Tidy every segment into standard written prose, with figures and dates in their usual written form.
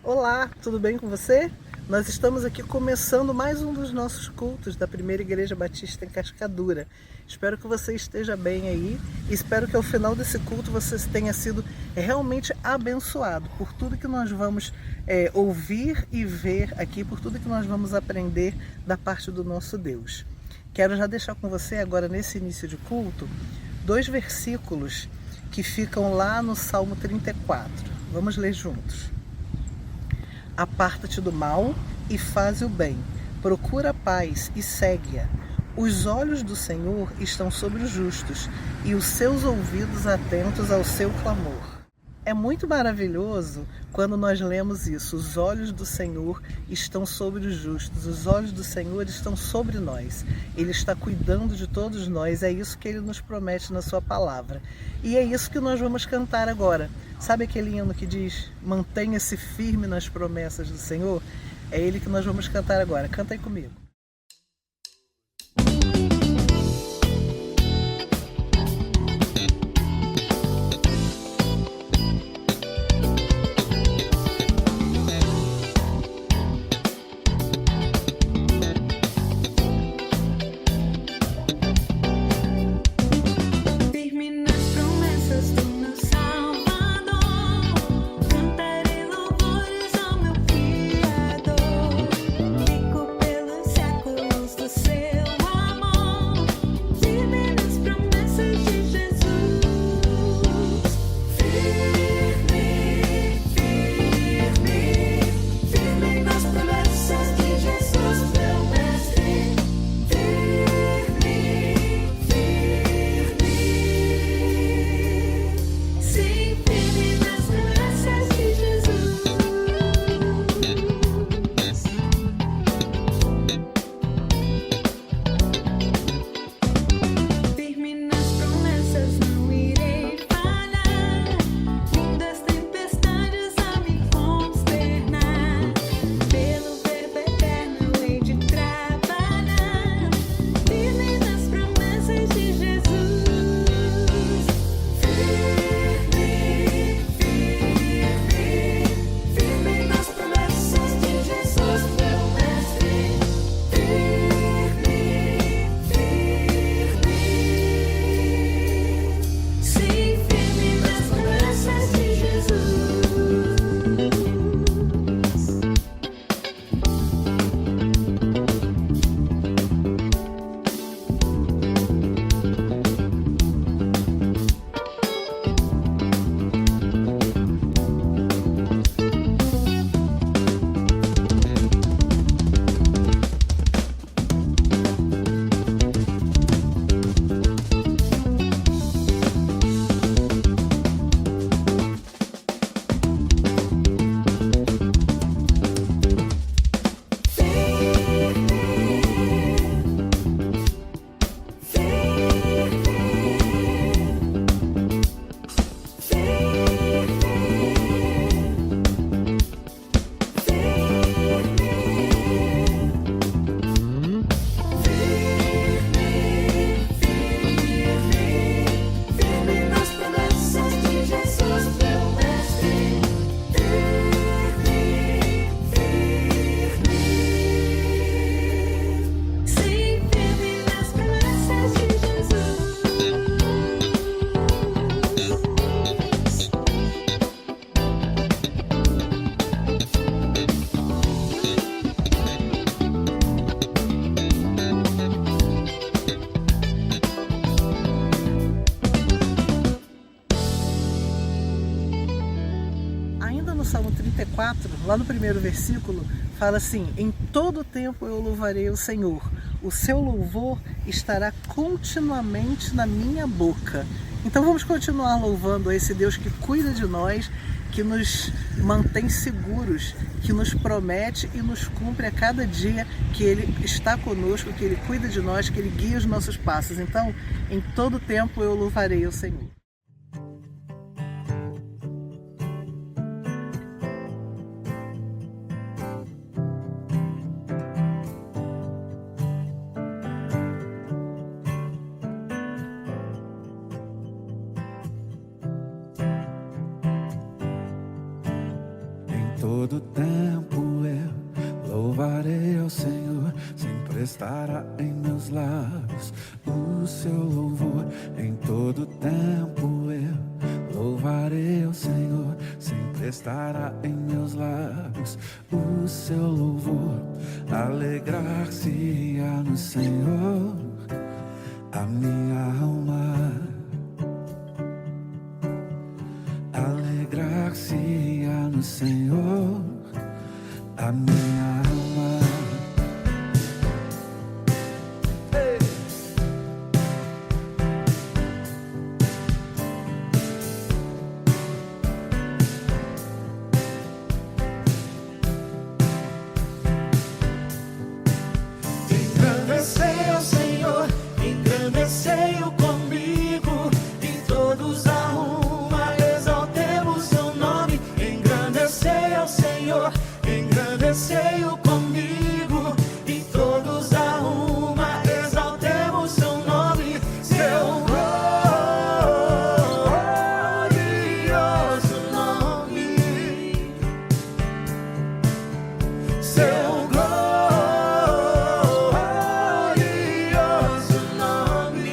Olá, tudo bem com você? Nós estamos aqui começando mais um dos nossos cultos da Primeira Igreja Batista em Cascadura. Espero que você esteja bem aí e espero que ao final desse culto você tenha sido realmente abençoado por tudo que nós vamos ouvir e ver aqui, por tudo que nós vamos aprender da parte do nosso Deus. Quero já deixar com você agora nesse início de culto 2 versículos que ficam lá no Salmo 34. Vamos ler juntos. Aparta-te do mal e faze o bem. Procura a paz e segue-a. Os olhos do Senhor estão sobre os justos e os seus ouvidos atentos ao seu clamor. É muito maravilhoso quando nós lemos isso. Os olhos do Senhor estão sobre os justos. Os olhos do Senhor estão sobre nós. Ele está cuidando de todos nós. É isso que Ele nos promete na sua palavra. E é isso que nós vamos cantar agora. Sabe aquele hino que diz: mantenha-se firme nas promessas do Senhor? É ele que nós vamos cantar agora. Canta aí comigo. Salmo 34, lá no primeiro versículo, fala assim: em todo tempo eu louvarei o Senhor, o seu louvor estará continuamente na minha boca. Então vamos continuar louvando a esse Deus que cuida de nós, que nos mantém seguros, que nos promete e nos cumpre a cada dia que Ele está conosco, que Ele cuida de nós, que Ele guia os nossos passos. Então, em todo tempo eu louvarei o Senhor. todo tempo eu louvarei ao Senhor, sempre estará em meus lábios o seu louvor. Em todo tempo eu louvarei ao Senhor, sempre estará em meus lábios o seu louvor. Alegrar-se-á no Senhor a minha alma, alegrar-se-á no Senhor a minha alma. Hey. Engrandecei ao Senhor, engrandecei-o comigo, e todos a uma exaltemos seu nome. Engrandecei ao Senhor, engrandecei-o comigo, e todos a uma exaltemos seu nome. Seu glorioso nome, seu glorioso nome.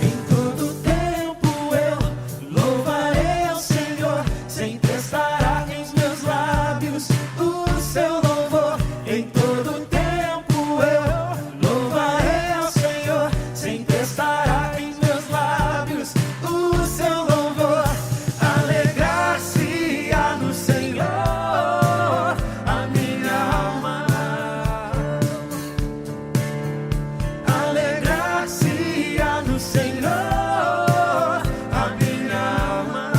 Em todo tempo eu louvarei ao Senhor, sempre estará em meus lábios o seu louvor. Em todo tempo eu louvarei ao Senhor, sempre estará em meus lábios o seu louvor. Alegrar-se-á no Senhor a minha alma, alegrar-se-á no Senhor a minha alma.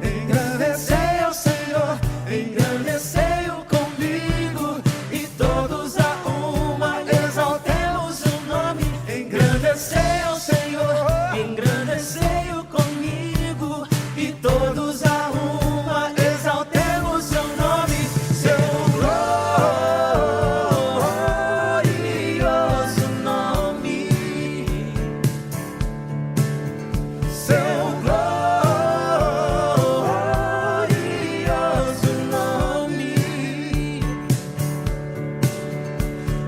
Engrandecei ao Senhor, engrandecei-o comigo, e todos a uma exaltemos o nome. Engrandecei ao Senhor, engrandecei-o comigo, e todos a uma exaltemos seu nome. Seu glorioso nome, seu glorioso nome.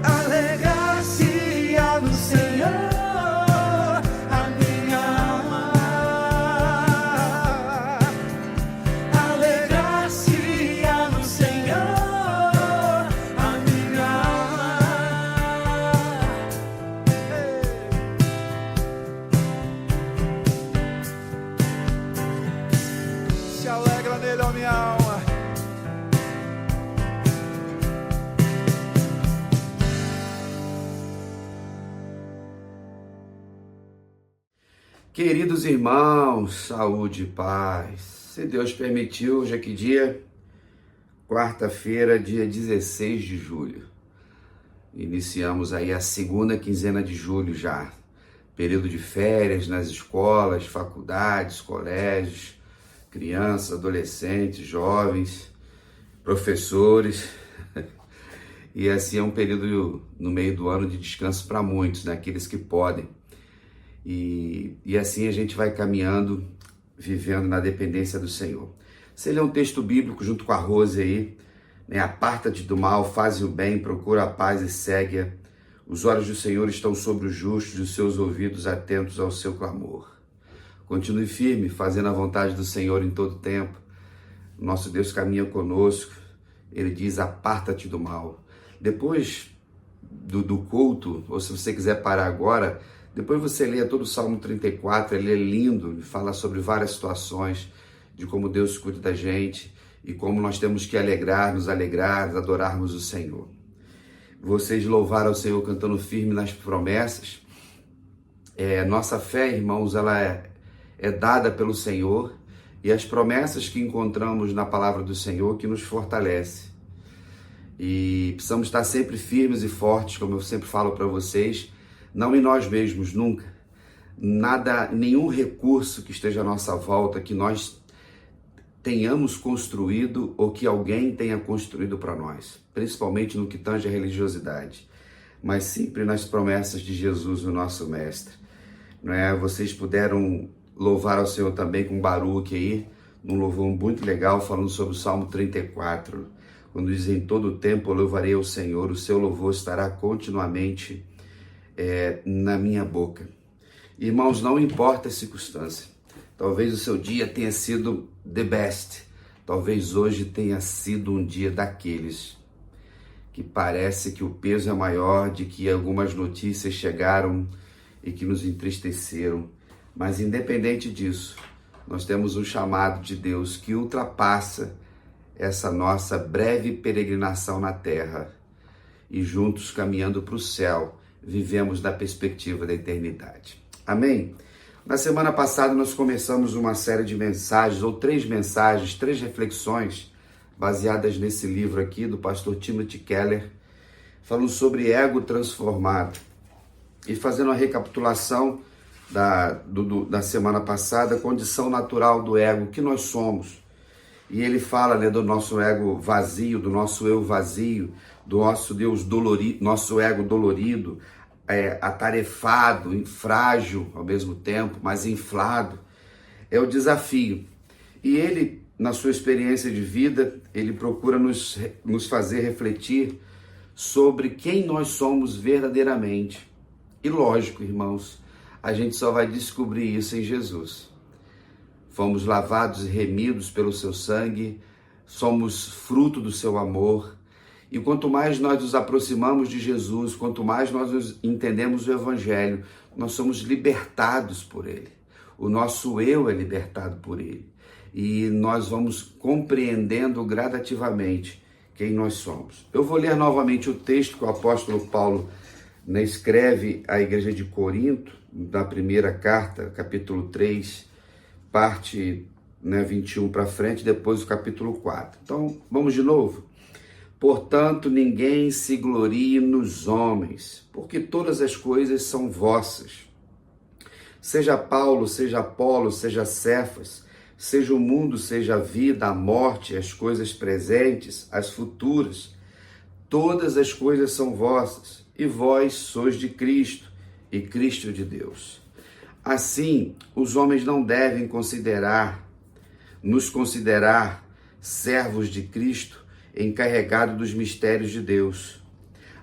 Alegrar-se-á no Senhor a minha alma, alegrar-se-á no Senhor a minha alma. Se alegra nele, ó minha alma. Queridos irmãos, saúde e paz. Se Deus permitiu, hoje é que dia? Quarta-feira, dia 16 de julho. Iniciamos aí a segunda quinzena de julho já. Período de férias nas escolas, faculdades, colégios, crianças, adolescentes, jovens, professores. E assim é um período no meio do ano de descanso para muitos, né? Aqueles que podem. E assim a gente vai caminhando, vivendo na dependência do Senhor. Se ele é um texto bíblico junto com a Rose aí, né? Aparta-te do mal, faz o bem, procura a paz e segue-a. Os olhos do Senhor estão sobre os justos e os seus ouvidos atentos ao seu clamor. Continue firme, fazendo a vontade do Senhor em todo tempo. Nosso Deus caminha conosco. Ele diz, aparta-te do mal. Depois do culto, ou se você quiser parar agora, depois você lê todo o Salmo 34, ele é lindo, ele fala sobre várias situações, de como Deus cuida da gente e como nós temos que nos alegrar, adorarmos o Senhor. Vocês louvaram o Senhor cantando firme nas promessas. Nossa fé, irmãos, ela é dada pelo Senhor, e as promessas que encontramos na palavra do Senhor que nos fortalece. E precisamos estar sempre firmes e fortes, como eu sempre falo para vocês, não em nós mesmos, nunca. Nenhum recurso que esteja à nossa volta, que nós tenhamos construído ou que alguém tenha construído para nós, principalmente no que tange a religiosidade, mas sempre nas promessas de Jesus, o nosso Mestre. Não é? Vocês puderam louvar ao Senhor também com Baruque aí, num louvor muito legal, falando sobre o Salmo 34, quando diz: em todo o tempo eu louvarei ao Senhor, o seu louvor estará continuamente na minha boca. Irmãos, não importa a circunstância, talvez o seu dia tenha sido the best, talvez hoje tenha sido um dia daqueles que parece que o peso é maior, de que algumas notícias chegaram e que nos entristeceram, mas independente disso, nós temos um chamado de Deus que ultrapassa essa nossa breve peregrinação na terra e juntos caminhando para o céu, vivemos na perspectiva da eternidade. Amém? Na semana passada nós começamos uma série de mensagens, ou 3 mensagens, 3 reflexões, baseadas nesse livro aqui do pastor Timothy Keller, falando sobre ego transformado. E fazendo a recapitulação da semana passada, a condição natural do ego, que nós somos. E ele fala, né, do nosso ego vazio, do nosso eu vazio, do nosso Deus dolorido, nosso ego dolorido, atarefado, frágil ao mesmo tempo, mas inflado. É o desafio. E ele, na sua experiência de vida, ele procura nos fazer refletir sobre quem nós somos verdadeiramente. E lógico, irmãos, a gente só vai descobrir isso em Jesus. Fomos lavados e remidos pelo seu sangue, somos fruto do seu amor. E quanto mais nós nos aproximamos de Jesus, quanto mais nós entendemos o Evangelho, nós somos libertados por ele. O nosso eu é libertado por ele. E nós vamos compreendendo gradativamente quem nós somos. Eu vou ler novamente o texto que o apóstolo Paulo escreve à igreja de Corinto, na primeira carta, capítulo 3, parte 21 para frente, depois o capítulo 4. Então, vamos de novo. Portanto, ninguém se glorie nos homens, porque todas as coisas são vossas. Seja Paulo, seja Apolo, seja Cefas, seja o mundo, seja a vida, a morte, as coisas presentes, as futuras, todas as coisas são vossas, e vós sois de Cristo, e Cristo de Deus. Assim, os homens não devem nos considerar servos de Cristo, encarregados dos mistérios de Deus.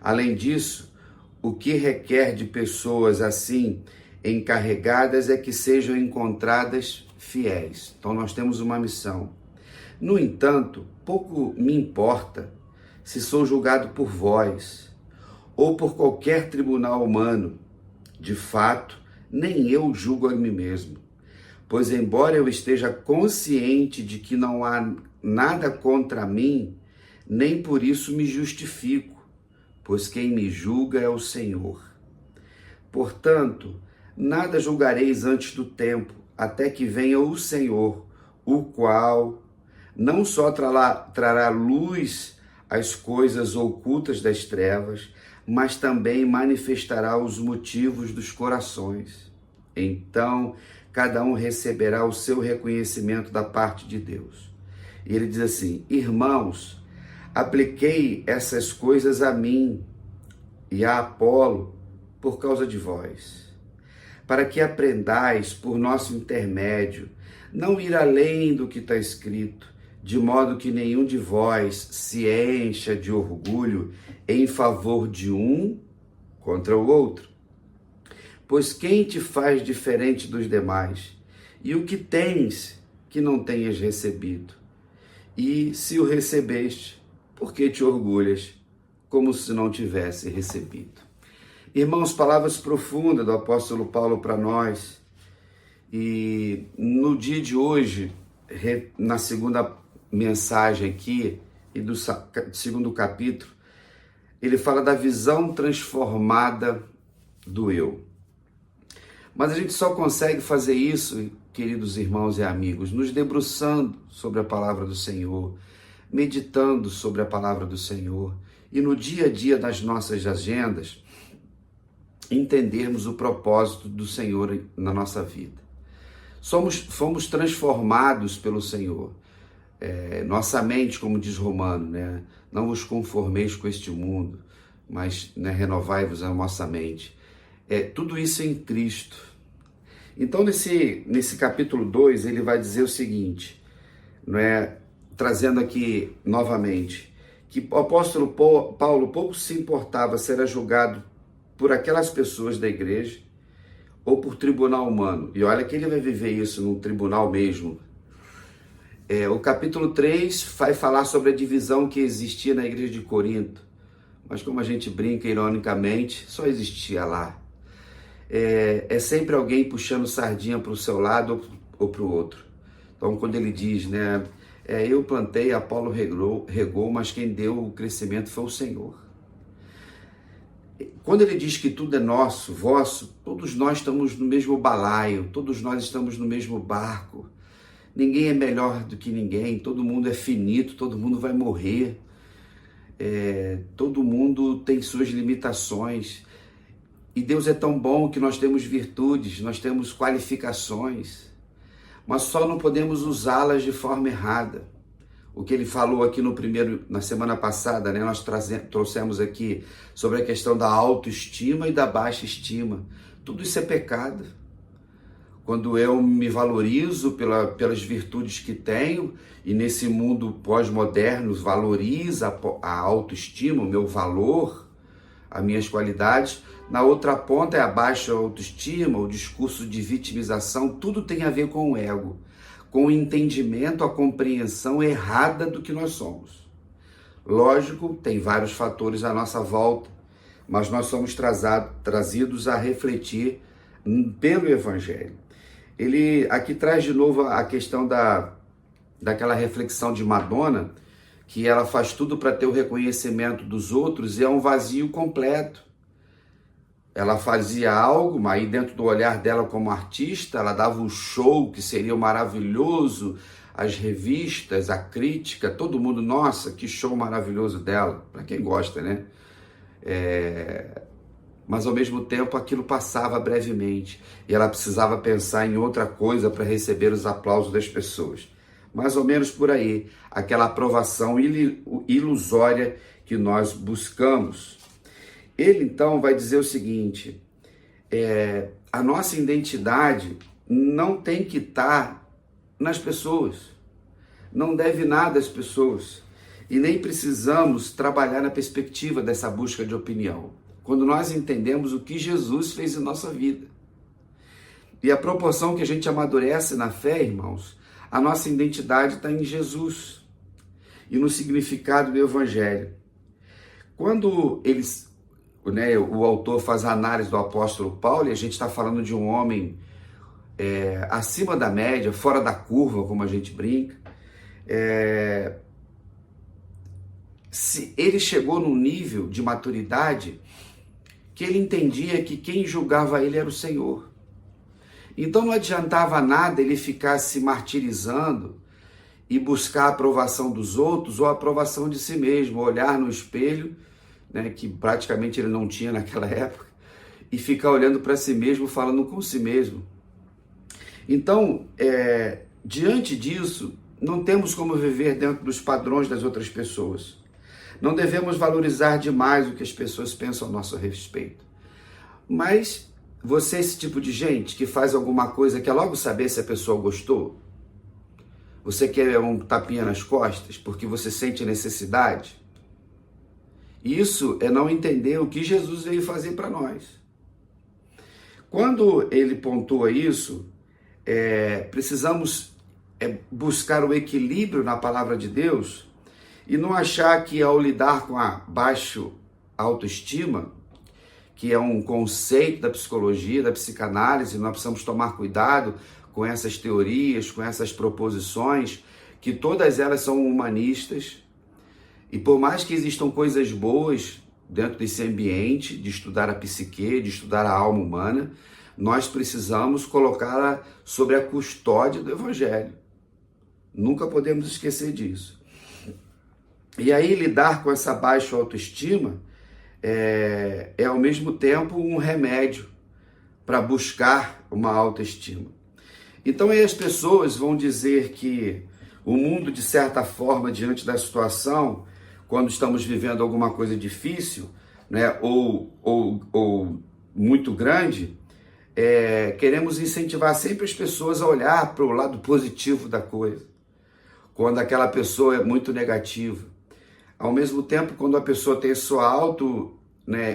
Além disso, o que requer de pessoas assim encarregadas é que sejam encontradas fiéis. Então nós temos uma missão. No entanto, pouco me importa se sou julgado por vós ou por qualquer tribunal humano. De fato, nem eu julgo a mim mesmo, pois embora eu esteja consciente de que não há nada contra mim, nem por isso me justifico, pois quem me julga é o Senhor. Portanto, nada julgareis antes do tempo, até que venha o Senhor, o qual não só trará luz às coisas ocultas das trevas, mas também manifestará os motivos dos corações. Então, cada um receberá o seu reconhecimento da parte de Deus. E ele diz assim: irmãos, apliquei essas coisas a mim e a Apolo por causa de vós, para que aprendais por nosso intermédio não ir além do que está escrito, de modo que nenhum de vós se encha de orgulho em favor de um contra o outro. Pois quem te faz diferente dos demais? E o que tens que não tenhas recebido? E se o recebeste, por que te orgulhas, como se não tivesse recebido? Irmãos, palavras profundas do apóstolo Paulo para nós. E no dia de hoje, na segunda mensagem aqui, e do segundo capítulo, ele fala da visão transformada do eu. Mas a gente só consegue fazer isso, queridos irmãos e amigos, nos debruçando sobre a palavra do Senhor, meditando sobre a palavra do Senhor e no dia a dia das nossas agendas, entendermos o propósito do Senhor na nossa vida. Fomos transformados pelo Senhor. nossa mente, como diz Romano, né? Não vos conformeis com este mundo, mas, né, renovai-vos a nossa mente. Tudo isso em Cristo. Então, nesse capítulo 2, ele vai dizer o seguinte, não é? Trazendo aqui novamente, que o apóstolo Paulo pouco se importava se era julgado por aquelas pessoas da igreja ou por tribunal humano. E olha que ele vai viver isso num tribunal mesmo. O capítulo 3 vai falar sobre a divisão que existia na igreja de Corinto. Mas como a gente brinca ironicamente, só existia lá. É sempre alguém puxando sardinha para o seu lado ou para o outro. Então, quando ele diz, né, eu plantei, Apolo regou, mas quem deu o crescimento foi o Senhor. Quando ele diz que tudo é nosso, vosso, todos nós estamos no mesmo balaio, todos nós estamos no mesmo barco. Ninguém é melhor do que ninguém, todo mundo é finito, todo mundo vai morrer. Todo mundo tem suas limitações. E Deus é tão bom que nós temos virtudes, nós temos qualificações, mas só não podemos usá-las de forma errada. O que ele falou aqui na semana passada, né? Nós trouxemos aqui sobre a questão da autoestima e da baixa estima. Tudo isso é pecado. Quando eu me valorizo pelas virtudes que tenho, e nesse mundo pós-moderno valoriza a autoestima, o meu valor, as minhas qualidades, na outra ponta é a baixa autoestima, o discurso de vitimização, tudo tem a ver com o ego, com o entendimento, a compreensão errada do que nós somos. Lógico, tem vários fatores à nossa volta, mas nós somos trazidos a refletir pelo Evangelho. Ele aqui traz de novo a questão daquela reflexão de Madonna, que ela faz tudo para ter o reconhecimento dos outros e é um vazio completo. Ela fazia algo, mas aí dentro do olhar dela como artista, ela dava um show que seria maravilhoso, as revistas, a crítica, todo mundo, nossa, que show maravilhoso dela, para quem gosta, né? Mas ao mesmo tempo aquilo passava brevemente e ela precisava pensar em outra coisa para receber os aplausos das pessoas. Mais ou menos por aí, aquela aprovação ilusória que nós buscamos. Ele então vai dizer o seguinte, a nossa identidade não tem que estar nas pessoas, não deve nada às pessoas e nem precisamos trabalhar na perspectiva dessa busca de opinião, quando nós entendemos o que Jesus fez em nossa vida. E a proporção que a gente amadurece na fé, irmãos, a nossa identidade está em Jesus e no significado do Evangelho. Quando o autor faz a análise do apóstolo Paulo, e a gente está falando de um homem acima da média, fora da curva, como a gente brinca, ele chegou num nível de maturidade que ele entendia que quem julgava ele era o Senhor. Então não adiantava nada ele ficar se martirizando e buscar a aprovação dos outros ou a aprovação de si mesmo, olhar no espelho, né, que praticamente ele não tinha naquela época, e ficar olhando para si mesmo, falando com si mesmo. Então, diante disso, não temos como viver dentro dos padrões das outras pessoas. Não devemos valorizar demais o que as pessoas pensam a nosso respeito. Mas você é esse tipo de gente que faz alguma coisa, quer logo saber se a pessoa gostou? Você quer um tapinha nas costas porque você sente necessidade? Isso é não entender o que Jesus veio fazer para nós. Quando ele pontua isso, precisamos buscar o equilíbrio na palavra de Deus e não achar que ao lidar com a baixa autoestima, que é um conceito da psicologia, da psicanálise, nós precisamos tomar cuidado com essas teorias, com essas proposições, que todas elas são humanistas, e por mais que existam coisas boas dentro desse ambiente de estudar a psique, de estudar a alma humana, nós precisamos colocá-la sob a custódia do Evangelho. Nunca podemos esquecer disso. E aí lidar com essa baixa autoestima é ao mesmo tempo um remédio para buscar uma autoestima. Então aí as pessoas vão dizer que O mundo, de certa forma, diante da situação, quando estamos vivendo alguma coisa difícil, né, ou muito grande, queremos incentivar sempre as pessoas a olhar para o lado positivo da coisa, quando aquela pessoa é muito negativa. Ao mesmo tempo, quando a pessoa tem sua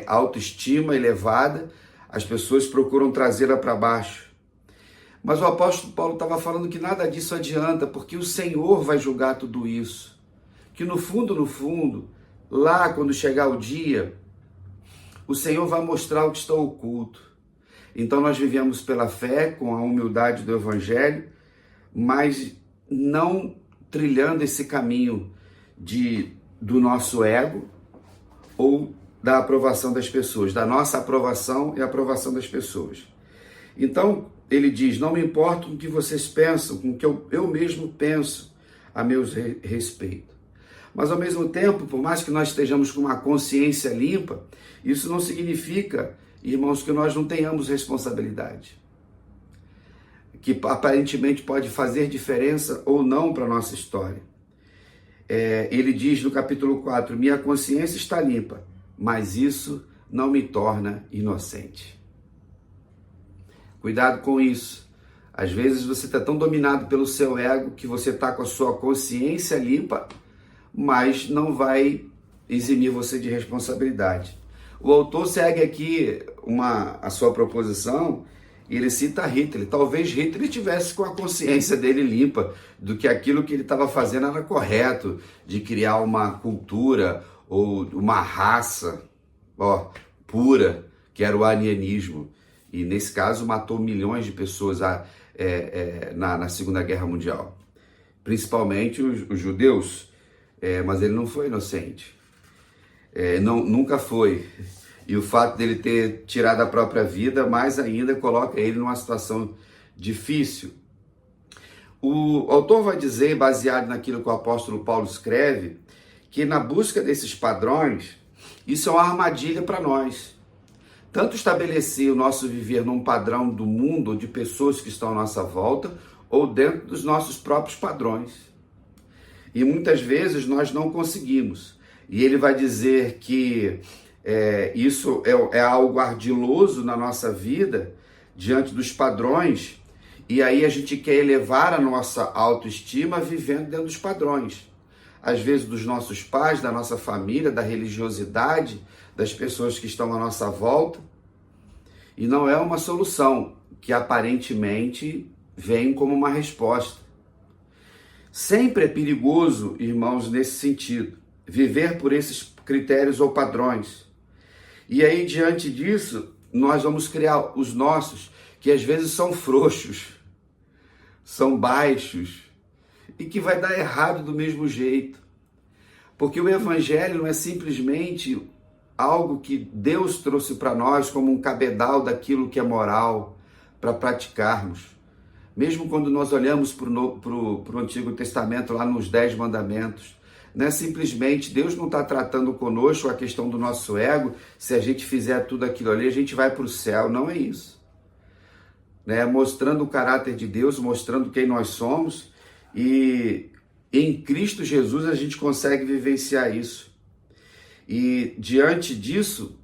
autoestima elevada, as pessoas procuram trazê-la para baixo. Mas o apóstolo Paulo estava falando que nada disso adianta, porque o Senhor vai julgar tudo isso. Que no fundo, lá quando chegar o dia, o Senhor vai mostrar o que está oculto. Então nós vivemos pela fé, com a humildade do Evangelho, mas não trilhando esse caminho do nosso ego ou da aprovação das pessoas, da nossa aprovação e aprovação das pessoas. Então, ele diz, não me importa com o que vocês pensam, com o que eu mesmo penso a meu respeito. Mas, ao mesmo tempo, por mais que nós estejamos com uma consciência limpa, isso não significa, irmãos, que nós não tenhamos responsabilidade, que aparentemente pode fazer diferença ou não para a nossa história. Ele diz no capítulo 4, minha consciência está limpa, mas isso não me torna inocente. Cuidado com isso. Às vezes você está tão dominado pelo seu ego que você está com a sua consciência limpa, mas não vai eximir você de responsabilidade. O autor segue aqui a sua proposição e ele cita Hitler. Talvez Hitler tivesse com a consciência dele limpa do que aquilo que ele estava fazendo era correto, de criar uma cultura ou uma raça pura, que era o arianismo. E nesse caso matou milhões de pessoas na Segunda Guerra Mundial. Principalmente os judeus, mas ele não foi inocente. Nunca foi. E o fato dele ter tirado a própria vida, mais ainda, coloca ele numa situação difícil. O autor vai dizer, baseado naquilo que o apóstolo Paulo escreve, que na busca desses padrões, isso é uma armadilha para nós. Tanto estabelecer o nosso viver num padrão do mundo, ou de pessoas que estão à nossa volta, ou dentro dos nossos próprios padrões. E muitas vezes nós não conseguimos. E ele vai dizer que isso é algo ardiloso na nossa vida, diante dos padrões, e aí a gente quer elevar a nossa autoestima vivendo dentro dos padrões. Às vezes dos nossos pais, da nossa família, da religiosidade, das pessoas que estão à nossa volta. E não é uma solução que aparentemente vem como uma resposta. Sempre é perigoso, irmãos, nesse sentido, viver por esses critérios ou padrões. E aí, diante disso, nós vamos criar os nossos, que às vezes são frouxos, são baixos, e que vai dar errado do mesmo jeito. Porque o Evangelho não é simplesmente algo que Deus trouxe para nós como um cabedal daquilo que é moral para praticarmos. Mesmo quando nós olhamos para o Antigo Testamento, lá nos 10 mandamentos, não é simplesmente, Deus não está tratando conosco a questão do nosso ego, se a gente fizer tudo aquilo ali, a gente vai para o céu. Não é isso. Mostrando o caráter de Deus, mostrando quem nós somos, e em Cristo Jesus a gente consegue vivenciar isso. E diante disso,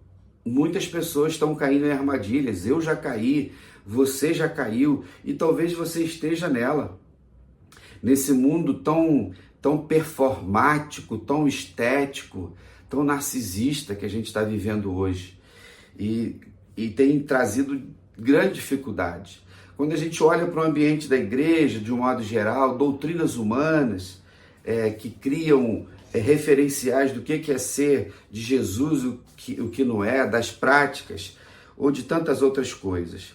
muitas pessoas estão caindo em armadilhas. Eu já caí, você já caiu, e talvez você esteja nela. Nesse mundo tão performático, tão estético, tão narcisista que a gente está vivendo hoje. E tem trazido grande dificuldade. Quando a gente olha para o ambiente da igreja, de um modo geral, doutrinas humanas que criam referenciais do que é ser de Jesus, o que não é, das práticas, ou de tantas outras coisas.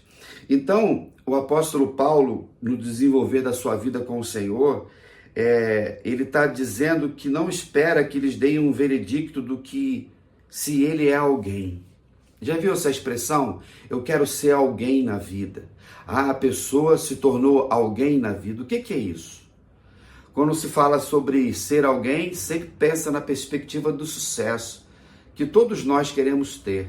Então, o apóstolo Paulo, no desenvolver da sua vida com o Senhor, ele está dizendo que não espera que eles deem um veredicto do que se ele é alguém. Já viu essa expressão? Eu quero ser alguém na vida. A pessoa se tornou alguém na vida. O que é isso? Quando se fala sobre ser alguém, sempre pensa na perspectiva do sucesso, que todos nós queremos ter.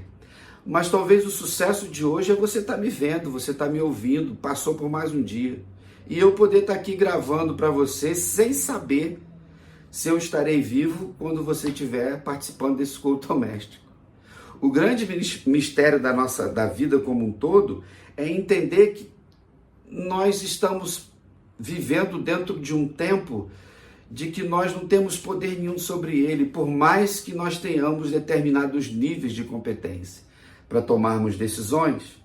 Mas talvez o sucesso de hoje é você estar me vendo, você estar me ouvindo, passou por mais um dia. e eu poder estar aqui gravando para você sem saber se eu estarei vivo quando você estiver participando desse culto doméstico. O grande mistério da vida como um todo é entender que nós estamos vivendo dentro de um tempo de que nós não temos poder nenhum sobre ele, por mais que nós tenhamos determinados níveis de competência para tomarmos decisões.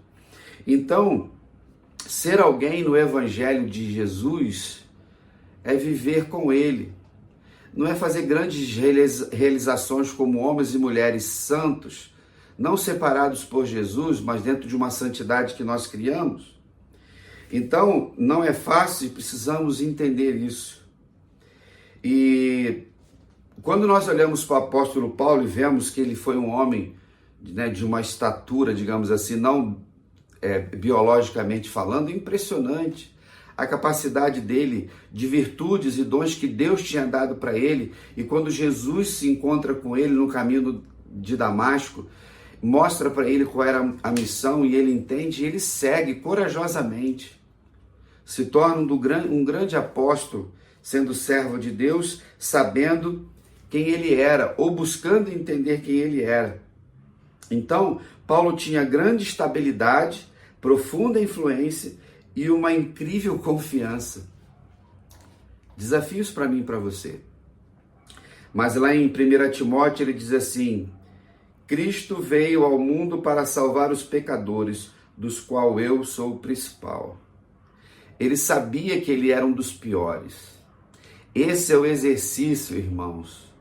Então, ser alguém no Evangelho de Jesus é viver com ele. Não é fazer grandes realizações como homens e mulheres santos, não separados por Jesus, mas dentro de uma santidade que nós criamos. Então, não é fácil e precisamos entender isso. E quando nós olhamos para o apóstolo Paulo e vemos que ele foi um homem, né, de uma estatura, digamos assim, não biologicamente falando, impressionante. A capacidade dele, de virtudes e dons que Deus tinha dado para ele, e quando Jesus se encontra com ele no caminho de Damasco, mostra para ele qual era a missão e ele entende, e ele segue corajosamente, se torna um grande apóstolo, sendo servo de Deus, sabendo quem ele era, ou buscando entender quem ele era. Então, Paulo tinha grande estabilidade, profunda influência e uma incrível confiança. Desafios para mim e para você. Mas lá em 1 Timóteo ele diz assim: Cristo veio ao mundo para salvar os pecadores, dos quais eu sou o principal. Ele sabia que ele era um dos piores. Esse é o exercício, irmãos,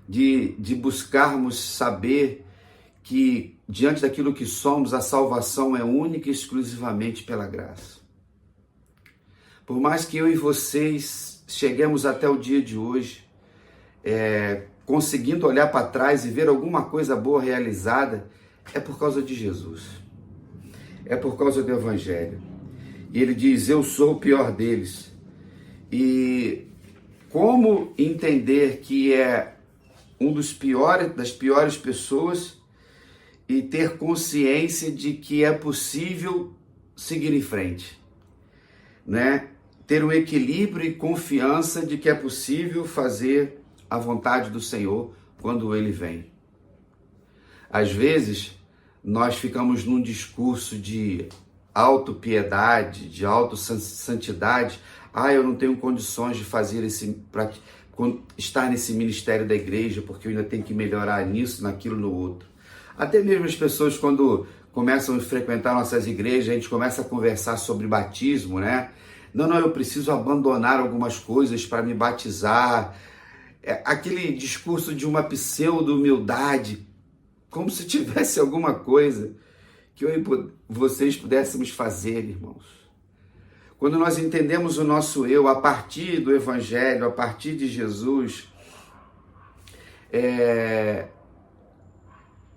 de buscarmos saber que diante daquilo que somos, a salvação é única e exclusivamente pela graça. Por mais que eu e vocês cheguemos até o dia de hoje, conseguindo olhar para trás e ver alguma coisa boa realizada, é por causa de Jesus. É por causa do Evangelho. E ele diz, eu sou o pior deles. E como entender que é um dos piores, das piores pessoas, e ter consciência de que é possível seguir em frente, né? Ter um equilíbrio e confiança de que é possível fazer a vontade do Senhor quando Ele vem. Às vezes, nós ficamos num discurso de autopiedade, de autossantidade. Eu não tenho condições de fazer estar nesse ministério da igreja, porque eu ainda tenho que melhorar nisso, naquilo, no outro. Até mesmo as pessoas, quando começam a frequentar nossas igrejas, a gente começa a conversar sobre batismo, né? Não, eu preciso abandonar algumas coisas para me batizar. Aquele discurso de uma pseudo-humildade, como se tivesse alguma coisa que eu e vocês pudéssemos fazer, irmãos. Quando nós entendemos o nosso eu a partir do Evangelho, a partir de Jesus,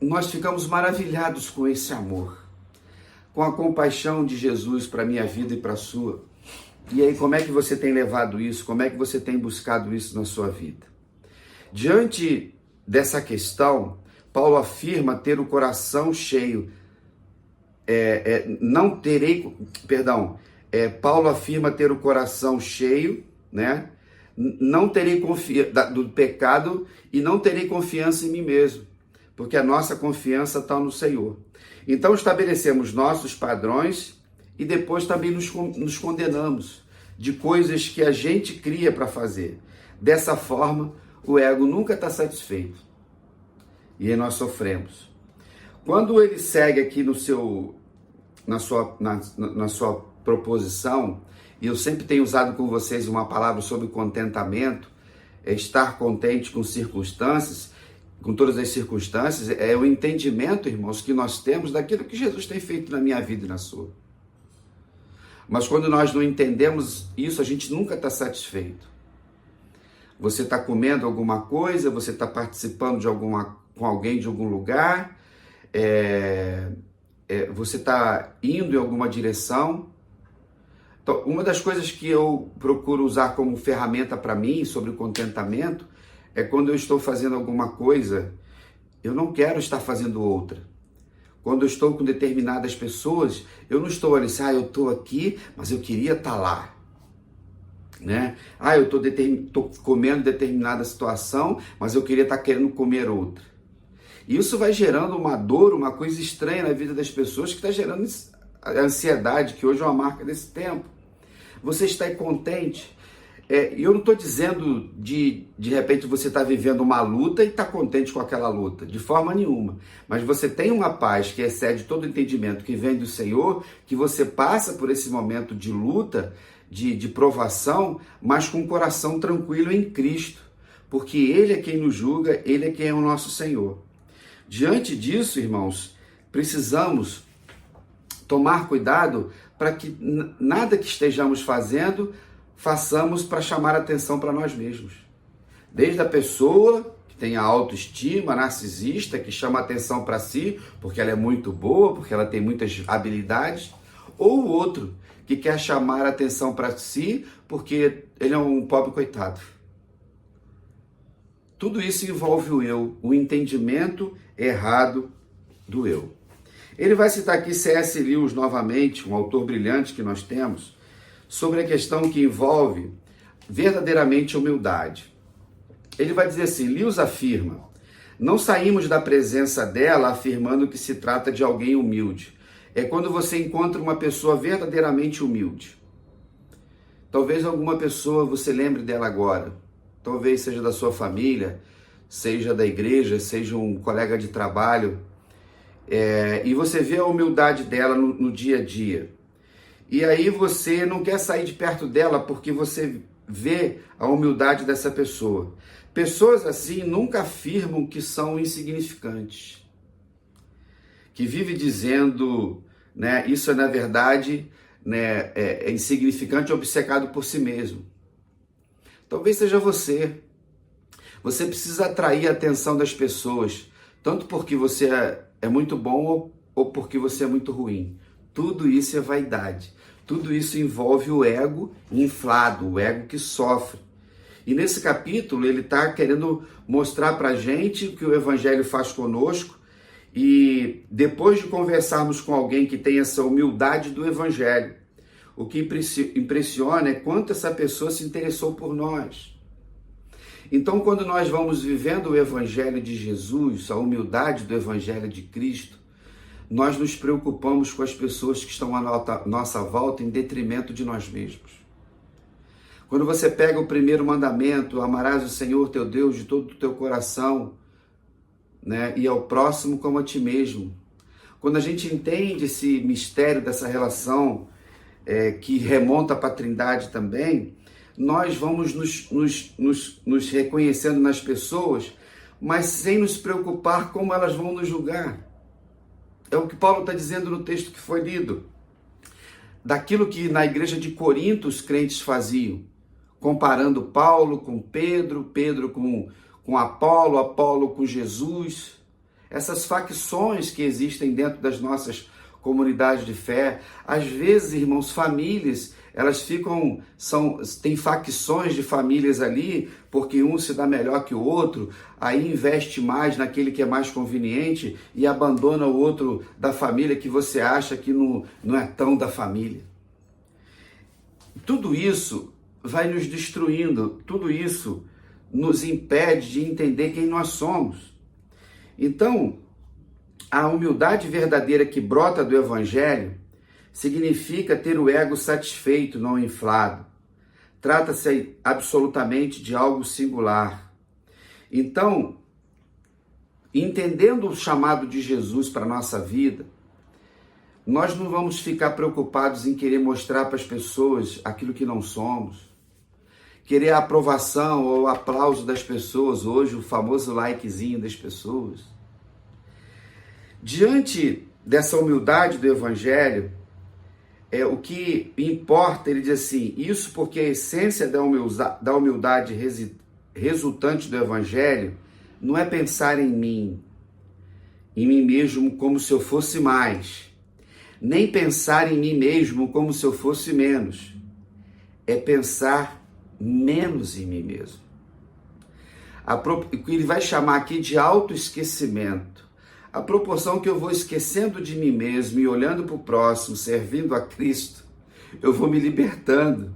nós ficamos maravilhados com esse amor, com a compaixão de Jesus para a minha vida e para a sua. E aí, como é que você tem levado isso? Como é que você tem buscado isso na sua vida? Diante dessa questão, Paulo afirma ter o coração cheio. Paulo afirma ter o coração cheio, né? Não terei do pecado e não terei confiança em mim mesmo, porque a nossa confiança está no Senhor. Então estabelecemos nossos padrões e depois também nos condenamos de coisas que a gente cria para fazer. Dessa forma, o ego nunca está satisfeito e aí nós sofremos. Quando ele segue aqui na sua proposição, e eu sempre tenho usado com vocês uma palavra sobre contentamento, estar contente com circunstâncias, com todas as circunstâncias, é o entendimento, irmãos, que nós temos daquilo que Jesus tem feito na minha vida e na sua. Mas quando nós não entendemos isso, a gente nunca está satisfeito. Você está comendo alguma coisa, você está participando com alguém de algum lugar, você está indo em alguma direção. Então, uma das coisas que eu procuro usar como ferramenta para mim sobre o contentamento é quando eu estou fazendo alguma coisa, eu não quero estar fazendo outra. Quando eu estou com determinadas pessoas, eu não estou ali assim, eu estou aqui, mas eu queria estar lá. Né? Eu estou comendo determinada situação, mas eu queria estar querendo comer outra. Isso vai gerando uma dor, uma coisa estranha na vida das pessoas, que está gerando a ansiedade, que hoje é uma marca desse tempo. Você está aí contente? E eu não estou dizendo de repente você está vivendo uma luta e está contente com aquela luta, de forma nenhuma. Mas você tem uma paz que excede todo entendimento, que vem do Senhor, que você passa por esse momento de luta, de provação, mas com o coração tranquilo em Cristo, porque Ele é quem nos julga, Ele é quem é o nosso Senhor. Diante disso, irmãos, precisamos tomar cuidado para que nada que estejamos fazendo, façamos para chamar atenção para nós mesmos. Desde a pessoa que tem a autoestima narcisista, que chama atenção para si, porque ela é muito boa, porque ela tem muitas habilidades, ou o outro que quer chamar atenção para si, porque ele é um pobre coitado. Tudo isso envolve o eu, o entendimento errado do eu. Ele vai citar aqui C.S. Lewis novamente, um autor brilhante que nós temos, sobre a questão que envolve verdadeiramente a humildade. Ele vai dizer assim, Lewis afirma, não saímos da presença dela afirmando que se trata de alguém humilde. É quando você encontra uma pessoa verdadeiramente humilde. Talvez alguma pessoa você lembre dela agora. Talvez seja da sua família, seja da igreja, seja um colega de trabalho. E você vê a humildade dela no dia a dia. E aí você não quer sair de perto dela porque você vê a humildade dessa pessoa. Pessoas assim nunca afirmam que são insignificantes. Que vive dizendo, né, isso é na verdade, né, é insignificante e obcecado por si mesmo. Talvez seja você. Você precisa atrair a atenção das pessoas, tanto porque você é muito bom ou porque você é muito ruim. Tudo isso é vaidade. Tudo isso envolve o ego inflado, o ego que sofre. E nesse capítulo ele está querendo mostrar para a gente o que o Evangelho faz conosco. E depois de conversarmos com alguém que tem essa humildade do Evangelho, o que impressiona é quanto essa pessoa se interessou por nós. Então, quando nós vamos vivendo o Evangelho de Jesus, a humildade do Evangelho de Cristo, nós nos preocupamos com as pessoas que estão à nossa volta em detrimento de nós mesmos. Quando você pega o primeiro mandamento, amarás o Senhor teu Deus de todo o teu coração, né, e ao próximo como a ti mesmo. Quando a gente entende esse mistério dessa relação que remonta para a Trindade também, nós vamos nos reconhecendo nas pessoas, mas sem nos preocupar como elas vão nos julgar. É o que Paulo está dizendo no texto que foi lido. Daquilo que na igreja de Corinto os crentes faziam, comparando Paulo com Pedro, Pedro com Apolo, Apolo com Jesus. Essas facções que existem dentro das nossas comunidades de fé. Às vezes, irmãos, famílias, elas tem facções de famílias ali, porque um se dá melhor que o outro, aí investe mais naquele que é mais conveniente e abandona o outro da família que você acha que não é tão da família. Tudo isso vai nos destruindo, tudo isso nos impede de entender quem nós somos. Então, a humildade verdadeira que brota do Evangelho significa ter o ego satisfeito, não inflado. Trata-se absolutamente de algo singular. Então, entendendo o chamado de Jesus para a nossa vida, nós não vamos ficar preocupados em querer mostrar para as pessoas aquilo que não somos, querer a aprovação ou o aplauso das pessoas, hoje o famoso likezinho das pessoas. Diante dessa humildade do Evangelho, o que importa, ele diz assim, isso porque a essência da humildade resultante do Evangelho não é pensar em mim mesmo como se eu fosse mais, nem pensar em mim mesmo como se eu fosse menos, é pensar menos em mim mesmo. Ele vai chamar aqui de autoesquecimento. à proporção que eu vou esquecendo de mim mesmo e olhando para o próximo, servindo a Cristo, eu vou me libertando,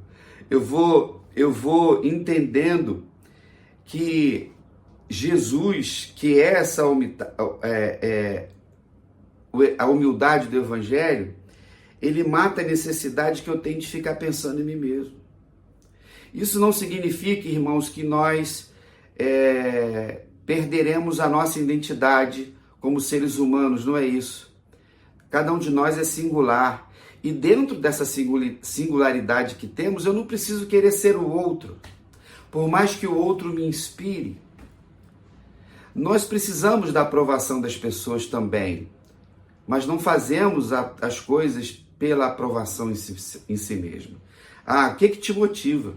eu vou entendendo que Jesus, que é a humildade do Evangelho, ele mata a necessidade que eu tenho de ficar pensando em mim mesmo. Isso não significa, irmãos, que nós perderemos a nossa identidade como seres humanos, não é isso. Cada um de nós é singular. E dentro dessa singularidade que temos, eu não preciso querer ser o outro. Por mais que o outro me inspire, nós precisamos da aprovação das pessoas também. Mas não fazemos as coisas pela aprovação em si mesmo. O que te motiva?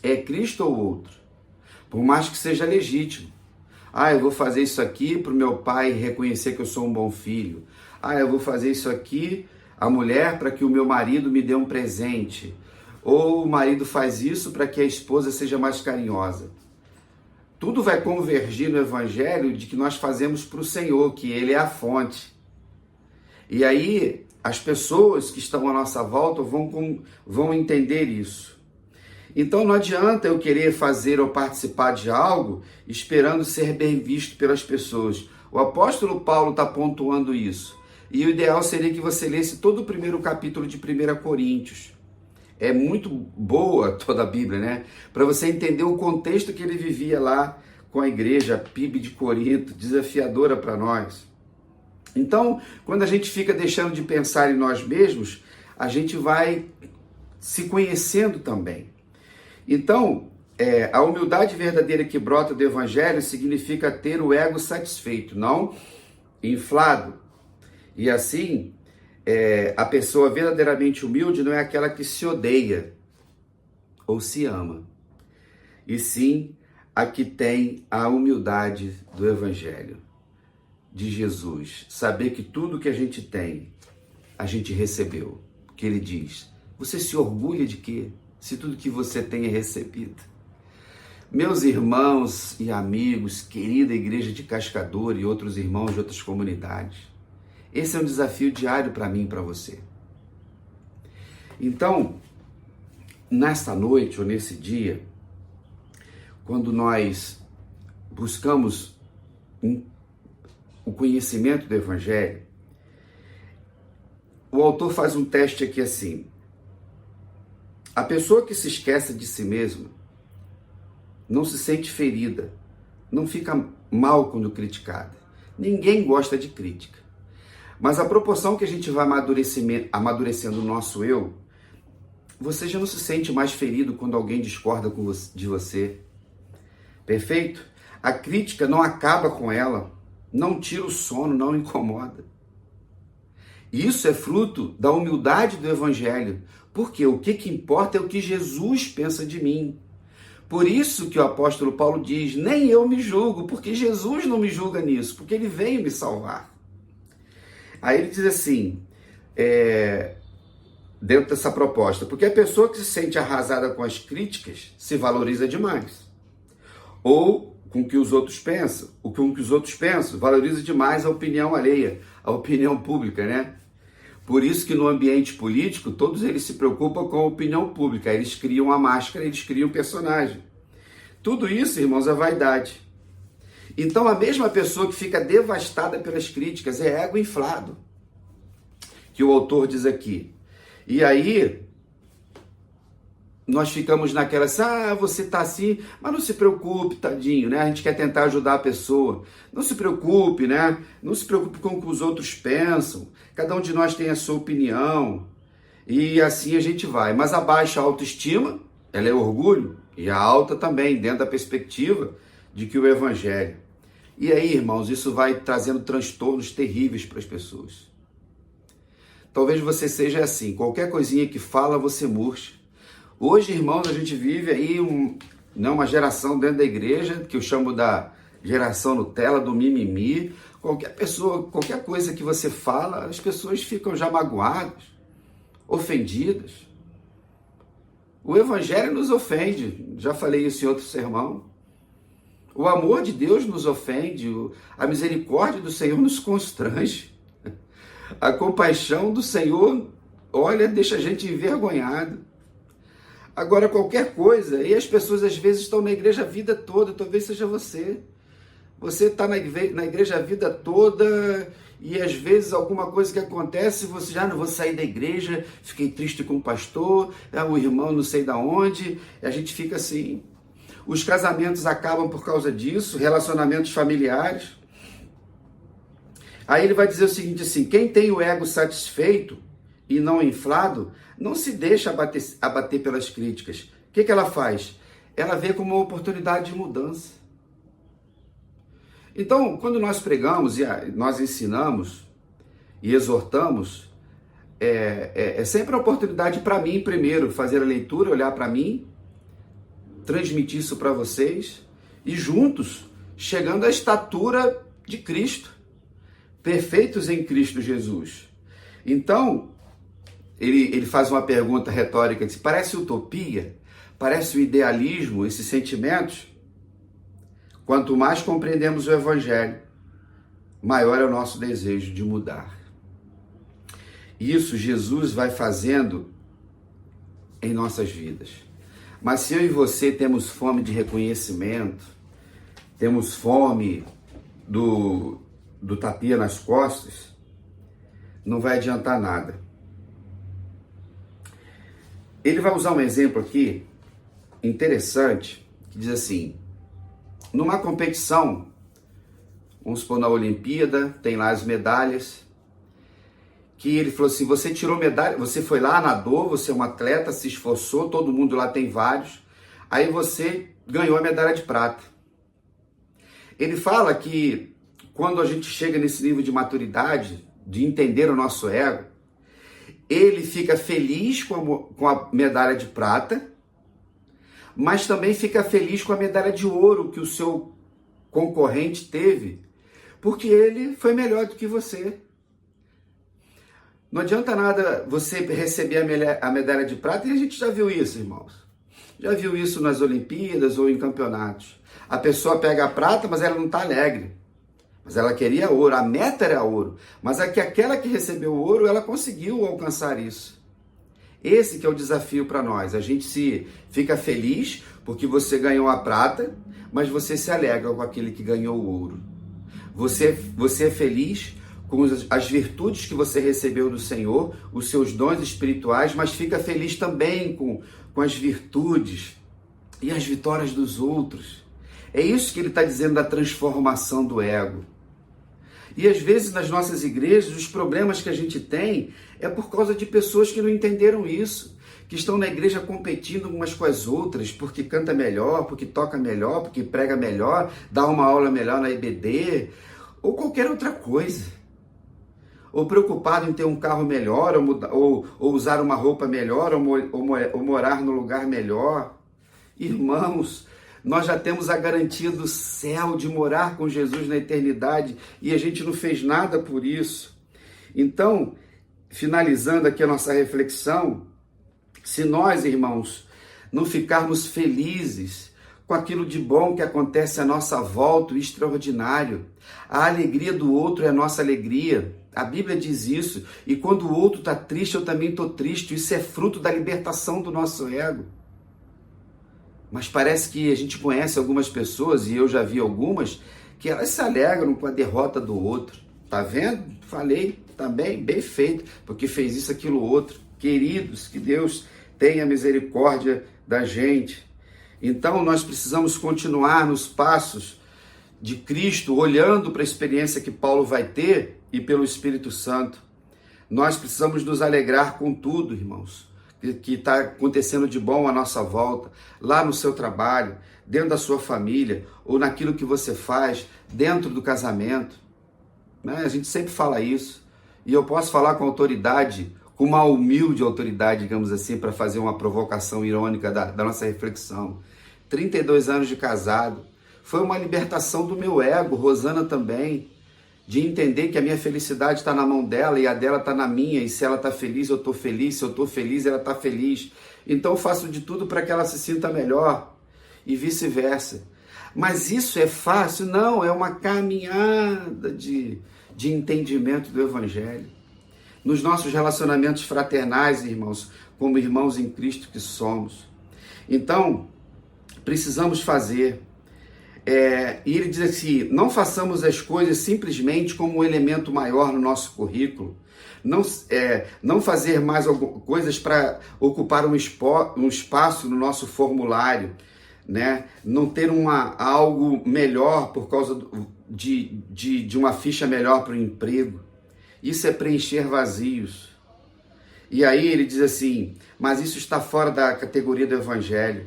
É Cristo ou outro? Por mais que seja legítimo. Eu vou fazer isso aqui para o meu pai reconhecer que eu sou um bom filho. Eu vou fazer isso aqui, a mulher, para que o meu marido me dê um presente. Ou o marido faz isso para que a esposa seja mais carinhosa. Tudo vai convergir no Evangelho de que nós fazemos para o Senhor, que Ele é a fonte. E aí as pessoas que estão à nossa volta vão entender isso. Então não adianta eu querer fazer ou participar de algo esperando ser bem visto pelas pessoas. O apóstolo Paulo está pontuando isso. E o ideal seria que você lesse todo o primeiro capítulo de 1 Coríntios. É muito boa toda a Bíblia, né? Para você entender o contexto que ele vivia lá com a igreja, a PIB de Corinto, desafiadora para nós. Então, quando a gente fica deixando de pensar em nós mesmos, a gente vai se conhecendo também. Então, a humildade verdadeira que brota do Evangelho significa ter o ego satisfeito, não inflado. E assim, a pessoa verdadeiramente humilde não é aquela que se odeia ou se ama, e sim a que tem a humildade do Evangelho de Jesus. Saber que tudo que a gente tem, a gente recebeu. Que ele diz, você se orgulha de quê? Se tudo que você tem é recebido. Meus irmãos e amigos, querida igreja de Cascador e outros irmãos de outras comunidades, esse é um desafio diário para mim e para você. Então, nesta noite ou nesse dia, quando nós buscamos o conhecimento do Evangelho, o autor faz um teste aqui assim. A pessoa que se esquece de si mesma não se sente ferida, não fica mal quando criticada. Ninguém gosta de crítica. Mas à proporção que a gente vai amadurecendo o nosso eu, você já não se sente mais ferido quando alguém discorda de você. Perfeito? A crítica não acaba com ela, não tira o sono, não incomoda. Isso é fruto da humildade do Evangelho, porque o que importa é o que Jesus pensa de mim. Por isso que o apóstolo Paulo diz, nem eu me julgo, porque Jesus não me julga nisso, porque ele veio me salvar. Aí ele diz assim, dentro dessa proposta, porque a pessoa que se sente arrasada com as críticas se valoriza demais. Ou com o que os outros pensam, valoriza demais a opinião alheia, a opinião pública, né? Por isso que no ambiente político, todos eles se preocupam com a opinião pública, eles criam a máscara, eles criam o personagem. Tudo isso, irmãos, é vaidade. Então a mesma pessoa que fica devastada pelas críticas é ego inflado, que o autor diz aqui. E aí, nós ficamos naquela, você tá assim, mas não se preocupe, tadinho, né? A gente quer tentar ajudar a pessoa. Não se preocupe, né? Não se preocupe com o que os outros pensam. Cada um de nós tem a sua opinião. E assim a gente vai. Mas a baixa autoestima, ela é orgulho. E a alta também, dentro da perspectiva de que o Evangelho. E aí, irmãos, isso vai trazendo transtornos terríveis para as pessoas. Talvez você seja assim, qualquer coisinha que fala, você murcha. Hoje, irmãos, a gente vive aí uma geração dentro da igreja, que eu chamo da geração Nutella, do mimimi. Qualquer pessoa, qualquer coisa que você fala, as pessoas ficam já magoadas, ofendidas. O Evangelho nos ofende, já falei isso em outro sermão. O amor de Deus nos ofende, a misericórdia do Senhor nos constrange. A compaixão do Senhor, olha, deixa a gente envergonhado. Agora, qualquer coisa, e as pessoas às vezes estão na igreja a vida toda, talvez seja você. Você está na igreja a vida toda e às vezes alguma coisa que acontece, você já não vou sair da igreja, fiquei triste com o pastor, o irmão não sei da onde, e a gente fica assim. Os casamentos acabam por causa disso, relacionamentos familiares. Aí ele vai dizer o seguinte assim, quem tem o ego satisfeito e não inflado, não se deixa abater pelas críticas. O que ela faz? Ela vê como uma oportunidade de mudança. Então, quando nós pregamos e nós ensinamos e exortamos, é sempre uma oportunidade para mim primeiro fazer a leitura, olhar para mim, transmitir isso para vocês e juntos, chegando à estatura de Cristo, perfeitos em Cristo Jesus. Então, ele faz uma pergunta retórica, diz, parece utopia, parece o idealismo, esses sentimentos. Quanto mais compreendemos o Evangelho, maior é o nosso desejo de mudar. Isso Jesus vai fazendo em nossas vidas. Mas se eu e você temos fome de reconhecimento, temos fome do tapinha nas costas, não vai adiantar nada. Ele vai usar um exemplo aqui interessante, que diz assim, numa competição, vamos supor na Olimpíada, tem lá as medalhas, que ele falou assim, você tirou medalha, você foi lá, nadou, você é um atleta, se esforçou, todo mundo lá tem vários, aí você ganhou a medalha de prata. Ele fala que quando a gente chega nesse nível de maturidade, de entender o nosso ego, ele fica feliz com a medalha de prata, mas também fica feliz com a medalha de ouro que o seu concorrente teve, porque ele foi melhor do que você. Não adianta nada você receber a medalha de prata, e a gente já viu isso, irmãos. Já viu isso nas Olimpíadas ou em campeonatos. A pessoa pega a prata, mas ela não está alegre. Mas ela queria ouro, a meta era ouro. Mas aquela que recebeu o ouro, ela conseguiu alcançar isso. Esse que é o desafio para nós. A gente fica feliz porque você ganhou a prata, mas você se alegra com aquele que ganhou o ouro. Você é feliz com as virtudes que você recebeu do Senhor, os seus dons espirituais, mas fica feliz também com as virtudes e as vitórias dos outros. É isso que ele está dizendo da transformação do ego. E às vezes nas nossas igrejas, os problemas que a gente tem é por causa de pessoas que não entenderam isso, que estão na igreja competindo umas com as outras, porque canta melhor, porque toca melhor, porque prega melhor, dá uma aula melhor na IBD, ou qualquer outra coisa. Ou preocupado em ter um carro melhor, ou usar uma roupa melhor, ou morar no lugar melhor. Irmãos, nós já temos a garantia do céu, de morar com Jesus na eternidade, e a gente não fez nada por isso. Então, finalizando aqui a nossa reflexão, se nós, irmãos, não ficarmos felizes com aquilo de bom que acontece à nossa volta, o extraordinário, a alegria do outro é a nossa alegria. A Bíblia diz isso, e quando o outro está triste, eu também estou triste. Isso é fruto da libertação do nosso ego. Mas parece que a gente conhece algumas pessoas, e eu já vi algumas, que elas se alegram com a derrota do outro. Tá vendo? Falei também, bem feito, porque fez isso, aquilo, outro. Queridos, que Deus tenha misericórdia da gente. Então nós precisamos continuar nos passos de Cristo, olhando para a experiência que Paulo vai ter e pelo Espírito Santo. Nós precisamos nos alegrar com tudo, irmãos, que está acontecendo de bom à nossa volta, lá no seu trabalho, dentro da sua família, ou naquilo que você faz, dentro do casamento. Né? A gente sempre fala isso, e eu posso falar com autoridade, com uma humilde autoridade, digamos assim, para fazer uma provocação irônica da nossa reflexão. 32 anos de casado, foi uma libertação do meu ego, Rosana também, de entender que a minha felicidade está na mão dela e a dela está na minha, e se ela está feliz, eu estou feliz, se eu estou feliz, ela está feliz. Então eu faço de tudo para que ela se sinta melhor, e vice-versa. Mas isso é fácil? Não, é uma caminhada de entendimento do Evangelho. Nos nossos relacionamentos fraternais, irmãos, como irmãos em Cristo que somos. Então, precisamos fazer. E ele diz assim, não façamos as coisas simplesmente como um elemento maior no nosso currículo. Não fazer mais coisas para ocupar um espaço no nosso formulário, né? Não ter algo melhor por causa de uma ficha melhor para o emprego. Isso é preencher vazios. E aí ele diz assim, mas isso está fora da categoria do Evangelho.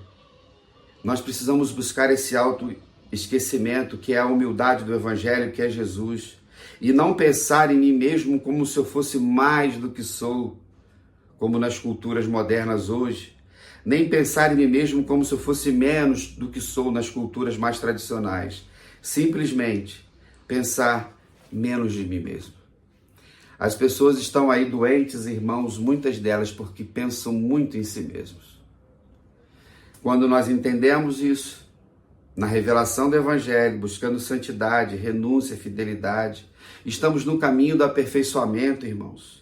Nós precisamos buscar esse autoesquecimento, que é a humildade do Evangelho, que é Jesus. E não pensar em mim mesmo como se eu fosse mais do que sou, como nas culturas modernas hoje. Nem pensar em mim mesmo como se eu fosse menos do que sou nas culturas mais tradicionais. Simplesmente pensar menos de mim mesmo. As pessoas estão aí doentes, irmãos, muitas delas porque pensam muito em si mesmos. Quando nós entendemos isso, na revelação do Evangelho, buscando santidade, renúncia, fidelidade, estamos no caminho do aperfeiçoamento, irmãos.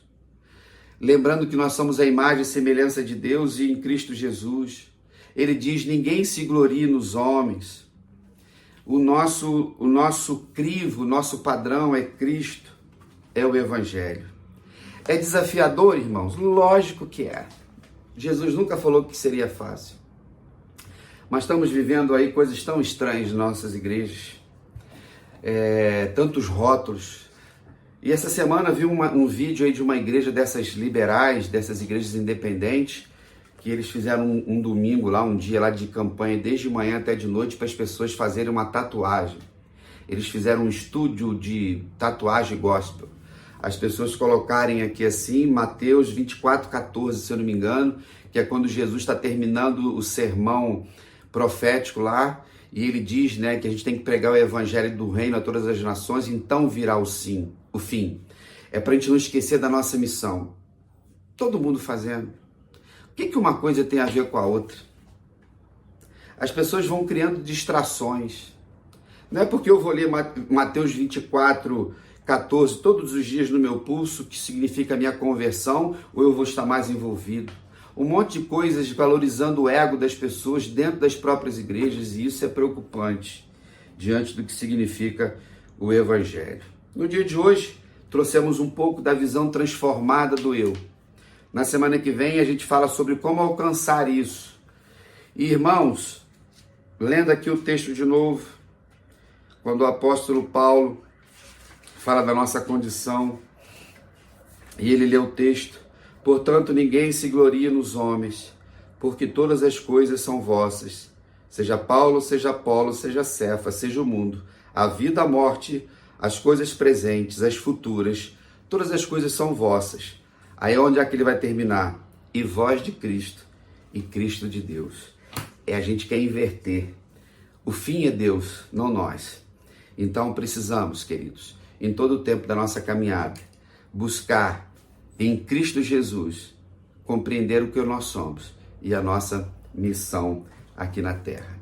Lembrando que nós somos a imagem e semelhança de Deus e em Cristo Jesus. Ele diz, ninguém se glorie nos homens. O nosso crivo, o nosso padrão é Cristo, é o Evangelho. É desafiador, irmãos? Lógico que é. Jesus nunca falou que seria fácil. Mas estamos vivendo aí coisas tão estranhas em nossas igrejas. Tantos rótulos. E essa semana vi um vídeo aí de uma igreja dessas liberais, dessas igrejas independentes, que eles fizeram um domingo lá, um dia lá de campanha, desde manhã até de noite, para as pessoas fazerem uma tatuagem. Eles fizeram um estúdio de tatuagem gospel. As pessoas colocarem aqui assim, Mateus 24:14, se eu não me engano, que é quando Jesus está terminando o sermão profético lá, e ele diz, né, que a gente tem que pregar o evangelho do reino a todas as nações, então virá o fim. É para a gente não esquecer da nossa missão. Todo mundo fazendo. O que uma coisa tem a ver com a outra? As pessoas vão criando distrações. Não é porque eu vou ler Mateus 24:14 todos os dias no meu pulso, que significa a minha conversão, ou eu vou estar mais envolvido. Um monte de coisas valorizando o ego das pessoas dentro das próprias igrejas, e isso é preocupante diante do que significa o Evangelho. No dia de hoje, trouxemos um pouco da visão transformada do eu. Na semana que vem, a gente fala sobre como alcançar isso. E, irmãos, lendo aqui o texto de novo, quando o apóstolo Paulo fala da nossa condição, e ele lê o texto, portanto, ninguém se glorie nos homens, porque todas as coisas são vossas, seja Paulo, seja Apolo, seja Cefa, seja o mundo, a vida, a morte, as coisas presentes, as futuras, todas as coisas são vossas. Aí onde é que ele vai terminar? E vós de Cristo, e Cristo de Deus. A gente quer inverter. O fim é Deus, não nós. Então precisamos, queridos, em todo o tempo da nossa caminhada, buscar em Cristo Jesus compreender o que nós somos e a nossa missão aqui na terra.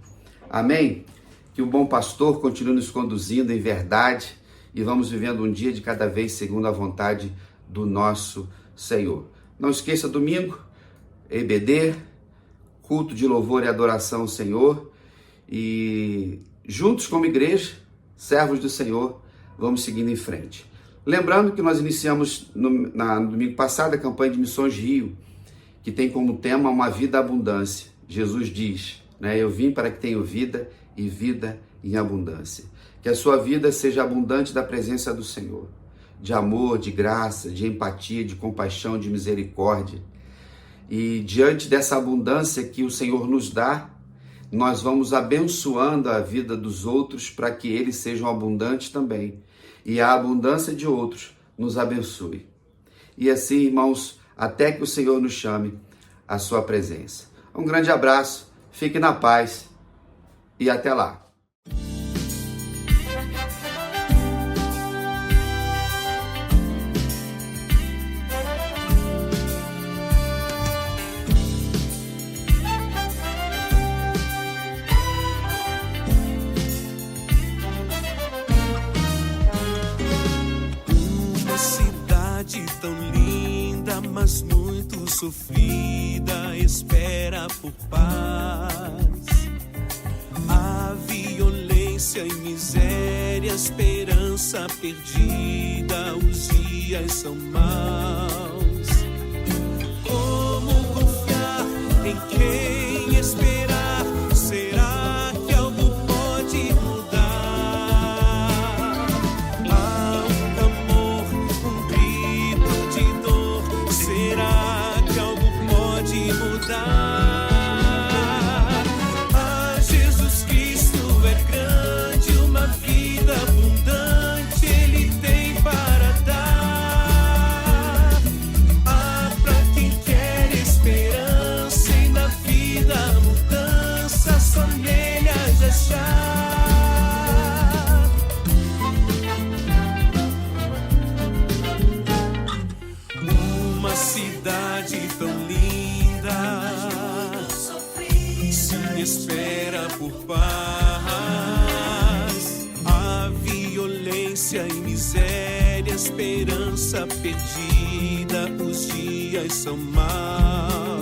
Amém? Que o bom pastor continue nos conduzindo em verdade e vamos vivendo um dia de cada vez segundo a vontade do nosso Senhor. Não esqueça, domingo, EBD, culto de louvor e adoração ao Senhor, e juntos como igreja, servos do Senhor, vamos seguindo em frente. Lembrando que nós iniciamos no domingo passado a campanha de Missões Rio, que tem como tema uma vida abundância. Jesus diz, né, eu vim para que tenham vida e vida em abundância. Que a sua vida seja abundante da presença do Senhor, de amor, de graça, de empatia, de compaixão, de misericórdia. E diante dessa abundância que o Senhor nos dá, nós vamos abençoando a vida dos outros para que eles sejam abundantes também. E a abundância de outros nos abençoe. E assim, irmãos, até que o Senhor nos chame à sua presença. Um grande abraço, fique na paz e até lá. mas muito sofrida, espera por paz. A violência e miséria, esperança perdida, os dias são maus. Como confiar em quem esperar? Será que algo pode mudar? Há um clamor, um grito de dor. Será que algo pode mudar? Abundante Ele tem para dar. Há pra quem quer esperança e na vida mudança só nele há de achar. Uma cidade tão linda se espera por paz. Violência e miséria, esperança perdida, os dias são maus.